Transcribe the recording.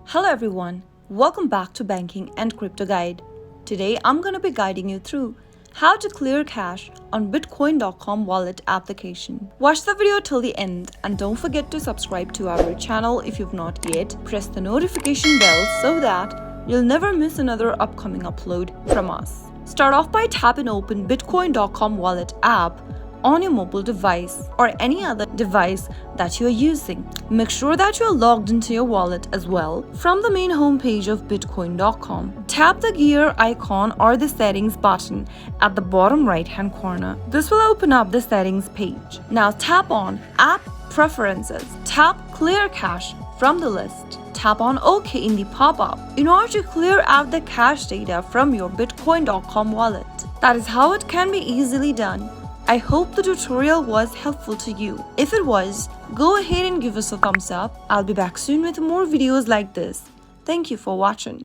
Hello everyone, welcome back to Banking and Crypto Guide. Today I'm going to be guiding you through how to clear cache on Bitcoin.com wallet application. Watch the video till the end and don't forget to subscribe to our channel if you've not yet. Press the notification bell so that you'll never miss another upcoming upload from us. Start off by tapping open Bitcoin.com wallet app on your mobile device or any other device that you are using. Make sure that you are logged into your wallet as well. From the main homepage of Bitcoin.com, tap the gear icon or the settings button at the bottom right hand corner. This will open up the settings page. Now tap on App Preferences. Tap Clear Cache from the list. Tap on OK in the pop-up in order to clear out the cache data from your Bitcoin.com wallet. That is how it can be easily done. I hope the tutorial was helpful to you. If it was, go ahead and give us a thumbs up. I'll be back soon with more videos like this. Thank you for watching.